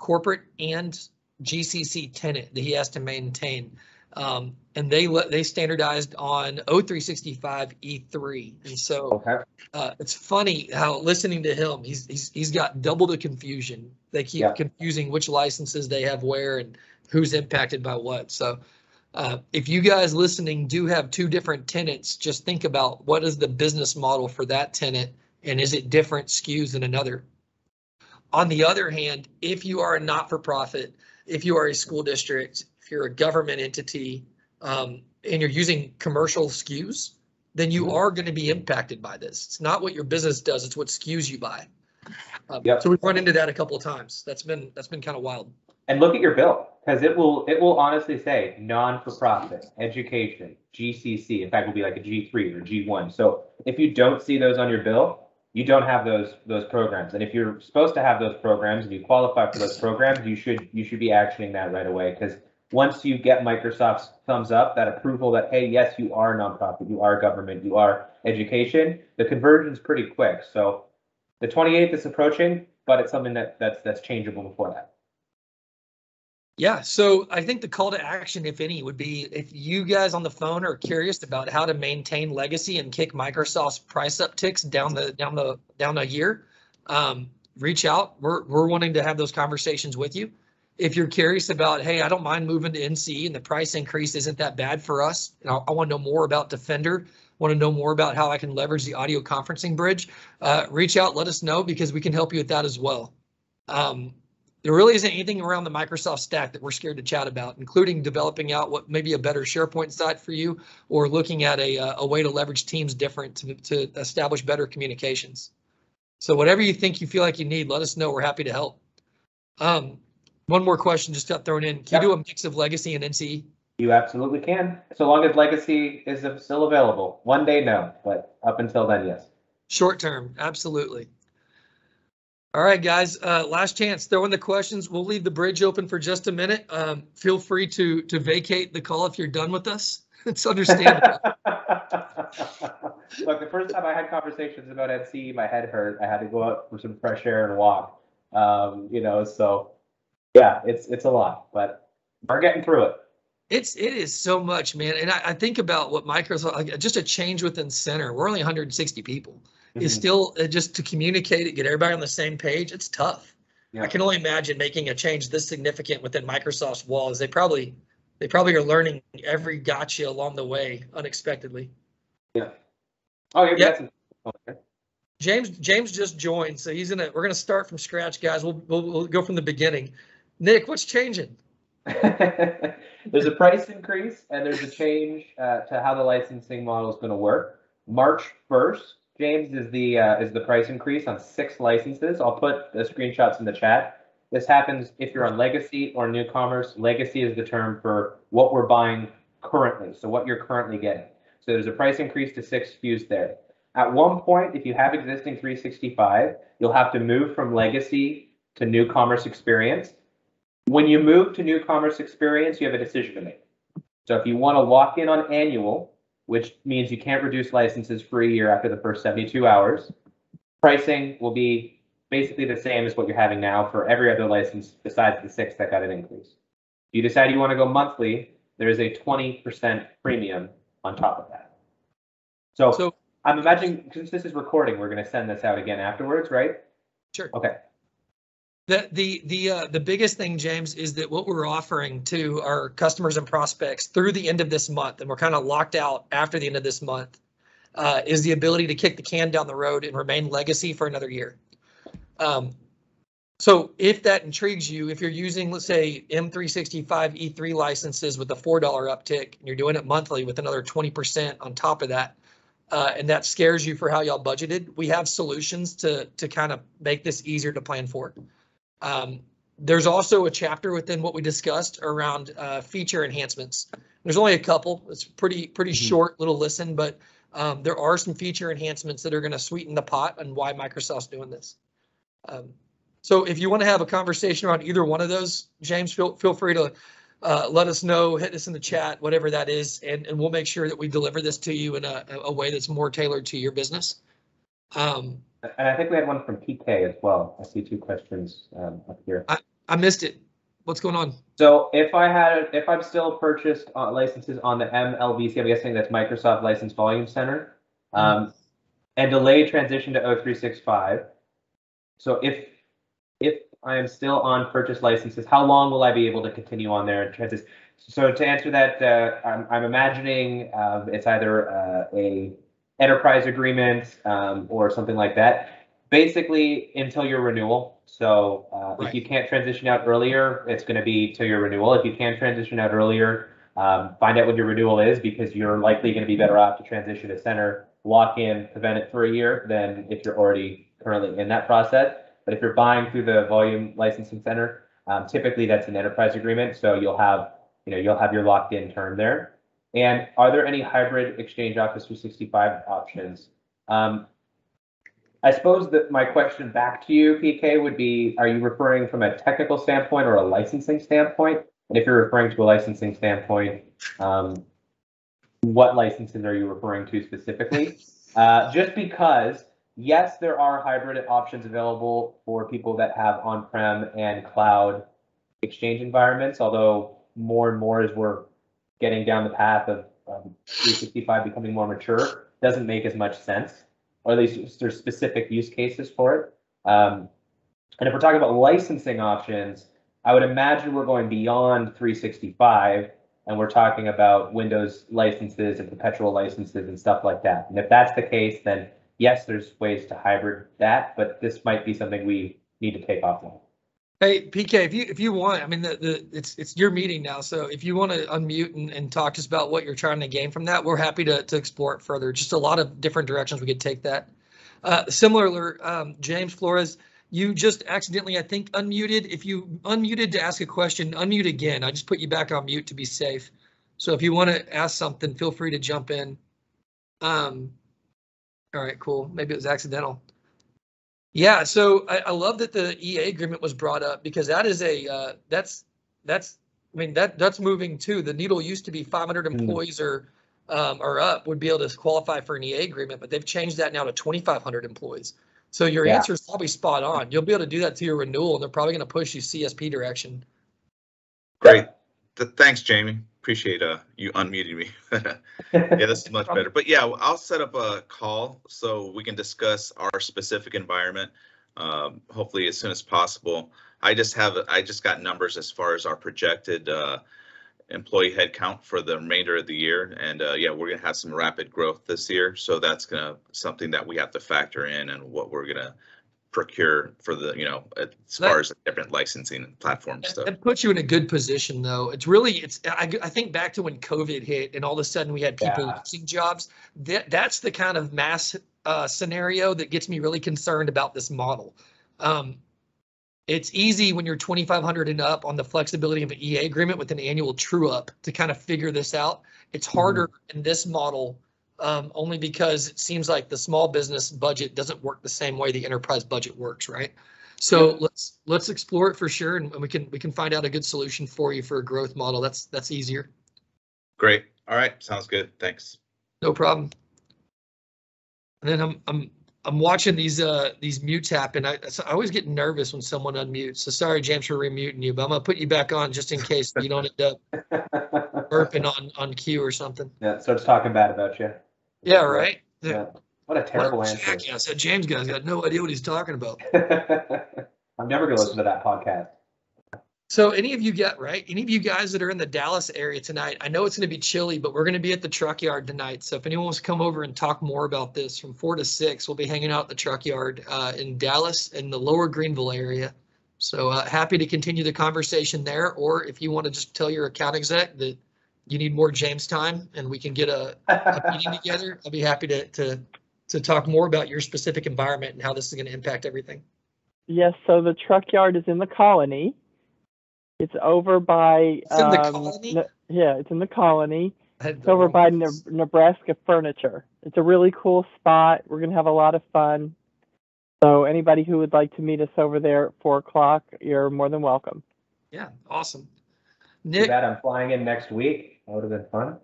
corporate and GCC tenant that he has to maintain. And they standardized on O365 E3. And so Okay. it's funny how listening to him, he's got double the confusion. They keep Yeah. confusing which licenses they have where and who's impacted by what. So if you guys listening do have two different tenants, just think about what is the business model for that tenant and is it different SKUs than another? On the other hand, if you are a not-for-profit, if you are a school district, if you're a government entity, and you're using commercial SKUs, then you are going to be impacted by this. It's not what your business does, it's what SKUs you buy. Yep. So we've run into that a couple of times. That's been kind of wild. And look at your bill, because it will honestly say non-for-profit, education, GCC. In fact, will be like a G3 or G1. So if you don't see those on your bill, you don't have those programs. And if you're supposed to have those programs and you qualify for those programs, you should be actioning that right away. Because once you get Microsoft's thumbs up, that approval that, hey, yes, you are nonprofit, you are government, you are education, the conversion's pretty quick. So the 28th is approaching, but it's something that's changeable before that. Yeah, so I think the call to action, if any, would be if you guys on the phone are curious about how to maintain legacy and kick Microsoft's price upticks down a year, reach out. We're wanting to have those conversations with you. If you're curious about, hey, I don't mind moving to NC and the price increase isn't that bad for us, and I want to know more about Defender, want to know more about how I can leverage the audio conferencing bridge, reach out, let us know because we can help you with that as well. There really isn't anything around the Microsoft stack that we're scared to chat about, including developing out what maybe a better SharePoint site for you or looking at a way to leverage Teams different to establish better communications. So whatever you think you feel like you need, let us know. We're happy to help. One more question just got thrown in. Can you do a mix of legacy and NCE? You absolutely can, so long as legacy is still available. One day, no, but up until then, yes. Short term, absolutely. All right, guys, last chance. Throw in the questions. We'll leave the bridge open for just a minute. Feel free to vacate the call if you're done with us. It's understandable. Look, the first time I had conversations about NC, my head hurt. I had to go out for some fresh air and walk. So yeah, it's a lot, but we're getting through it. It is so much, man. And I think about what Microsoft, like just a change within Center. We're only 160 people. Is still just to communicate it, get everybody on the same page. It's tough. Yeah. I can only imagine making a change this significant within Microsoft's walls. They probably are learning every gotcha along the way unexpectedly. Yeah. Oh, yeah. Yep. Okay. James just joined, so we're gonna start from scratch, guys. We'll go from the beginning. Nick, what's changing? There's a price increase and there's a change to how the licensing model is going to work. March 1st. James, is the price increase on 6 licenses. I'll put the screenshots in the chat. This happens if you're on Legacy or New Commerce. Legacy is the term for what we're buying currently, so what you're currently getting. So there's a price increase to 6 SKUs there. At one point, if you have existing 365, you'll have to move from Legacy to New Commerce Experience. When you move to New Commerce Experience, you have a decision to make. So if you want to lock in on annual, which means you can't reduce licenses for a year after the first 72 hours. Pricing will be basically the same as what you're having now for every other license besides the 6 that got an increase. If you decide you want to go monthly, there is a 20% premium on top of that. So I'm imagining, since this is recording, we're going to send this out again afterwards, right? Sure. Okay. The biggest thing, James, is that what we're offering to our customers and prospects through the end of this month, and we're kind of locked out after the end of this month, is the ability to kick the can down the road and remain legacy for another year. So if that intrigues you, if you're using, let's say, M365 E3 licenses with a $4 uptick, and you're doing it monthly with another 20% on top of that, and that scares you for how y'all budgeted, we have solutions to kind of make this easier to plan for. There's also a chapter within what we discussed around feature enhancements. There's only a couple. It's pretty short little listen, but there are some feature enhancements that are going to sweeten the pot on why Microsoft's doing this. So if you want to have a conversation around either one of those, James, feel free to let us know, hit us in the chat, whatever that is, and we'll make sure that we deliver this to you in a way that's more tailored to your business. And I think we had one from PK as well. I see 2 questions up here. I missed it. What's going on? So if I'm still purchased licenses on the MLVC, I'm guessing that's Microsoft License Volume Center, and delayed transition to O365. So if I am still on purchase licenses, how long will I be able to continue on there and transition? So to answer that, I'm imagining it's either a enterprise agreement or something like that. Basically, until your renewal. So if you can't transition out earlier, it's going to be till your renewal. If you can transition out earlier, find out what your renewal is, because you're likely going to be better off to transition to center, lock in, prevent it for a year than if you're already currently in that process. But if you're buying through the volume licensing center, typically that's an enterprise agreement. So you'll have your locked in term there. And are there any hybrid Exchange Office 365 options? I suppose that my question back to you, PK, would be, are you referring from a technical standpoint or a licensing standpoint? And if you're referring to a licensing standpoint, what licenses are you referring to specifically? Just because, yes, there are hybrid options available for people that have on-prem and cloud Exchange environments, although more and more as we're getting down the path of 365 becoming more mature, doesn't make as much sense, or at least there's specific use cases for it. And if we're talking about licensing options, I would imagine we're going beyond 365 and we're talking about Windows licenses and perpetual licenses and stuff like that. And if that's the case, then yes, there's ways to hybrid that, but this might be something we need to take offline. Hey, PK, if you want, I mean, it's your meeting now, so if you want to unmute and talk to us about what you're trying to gain from that, we're happy to explore it further. Just a lot of different directions we could take that. Similar, James Flores, you just accidentally, I think, unmuted. If you unmuted to ask a question, unmute again. I just put you back on mute to be safe. So if you want to ask something, feel free to jump in. All right, cool. Maybe it was accidental. Yeah, so I love that the EA agreement was brought up, because that is a that's moving too. The needle used to be 500 employees or up would be able to qualify for an EA agreement, but they've changed that now to 2,500 employees. So your answer is probably spot on. You'll be able to do that to your renewal, and they're probably going to push you CSP direction. Great. Thanks, Jamie. Appreciate you unmuting me. Yeah, this is much better. But yeah, I'll set up a call so we can discuss our specific environment, hopefully as soon as possible. I just got numbers as far as our projected employee headcount for the remainder of the year, and yeah, we're gonna have some rapid growth this year. So that's something that we have to factor in, and what we're gonna procure for the, as far as different licensing platform stuff. That puts you in a good position, though. I think back to when COVID hit and all of a sudden we had people losing jobs. That's the kind of mass scenario that gets me really concerned about this model. It's easy when you're 2,500 and up on the flexibility of an EA agreement with an annual true up to kind of figure this out. It's harder in this model. Only because it seems like the small business budget doesn't work the same way the enterprise budget works, right? So let's explore it for sure, and we can find out a good solution for you for a growth model. That's easier. Great. All right, sounds good. Thanks. No problem. And then I'm watching these mutes happen. I always get nervous when someone unmutes. So sorry, James, for remuting you, but I'm gonna put you back on just in case you don't end up burping on cue or something. Yeah, starts talking bad about you. Yeah, right. Yeah. What a terrible answer. Yeah, so James guy's got no idea what he's talking about. I'm never gonna listen to that podcast. So any of you guys that are in the Dallas area tonight, I know it's going to be chilly, but we're going to be at the truck yard tonight. So if anyone wants to come over and talk more about this, from 4 to 6, we'll be hanging out at the truck yard in Dallas in the lower Greenville area. So happy to continue the conversation there. Or if you want to just tell your account exec that you need more James time and we can get a meeting together, I'll be happy to talk more about your specific environment and how this is going to impact everything. Yes, so the truck yard is in the Colony. It's over by. It's in the Colony? Yeah, it's in the Colony. It's over by Nebraska Furniture. It's a really cool spot. We're going to have a lot of fun. So anybody who would like to meet us over there at 4 o'clock, you're more than welcome. Yeah, awesome. Nick, I'm flying in next week. That would have been fun.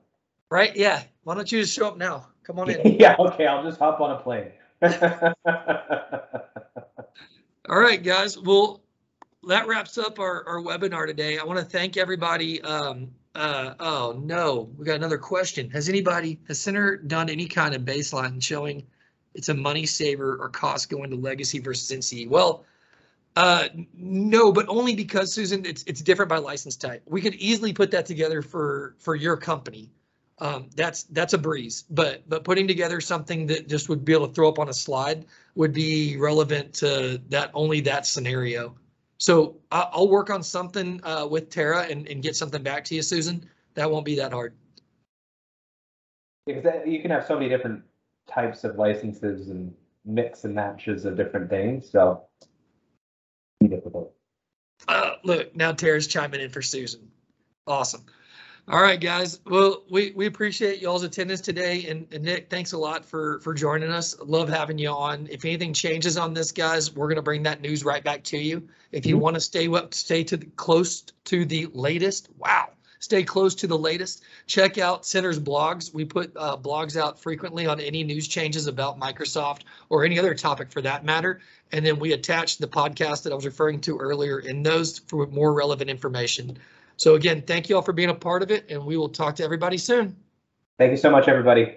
Right? Yeah. Why don't you just show up now? Come on in. Yeah. Okay. I'll just hop on a plane. All right, guys. Well, that wraps up our webinar today. I want to thank everybody. Oh no, we got another question. Has Center done any kind of baseline showing it's a money saver or cost going to legacy versus NCE? Well, no, but only because, Susan, it's different by license type. We could easily put that together for your company. That's a breeze, but putting together something that just would be able to throw up on a slide would be relevant to that scenario. So I'll work on something with Tara and get something back to you, Susan. That won't be that hard. Because you can have so many different types of licenses and mix and matches of different things, so it's difficult. Look, now Tara's chiming in for Susan. Awesome. All right, guys. Well, we appreciate y'all's attendance today, and Nick, thanks a lot for joining us. Love having you on. If anything changes on this, guys, we're gonna bring that news right back to you. If you want to stay close to the latest. Wow. Stay close to the latest. Check out Center's blogs. We put blogs out frequently on any news changes about Microsoft or any other topic for that matter. And then we attach the podcast that I was referring to earlier in those for more relevant information. So again, thank you all for being a part of it, and we will talk to everybody soon. Thank you so much, everybody.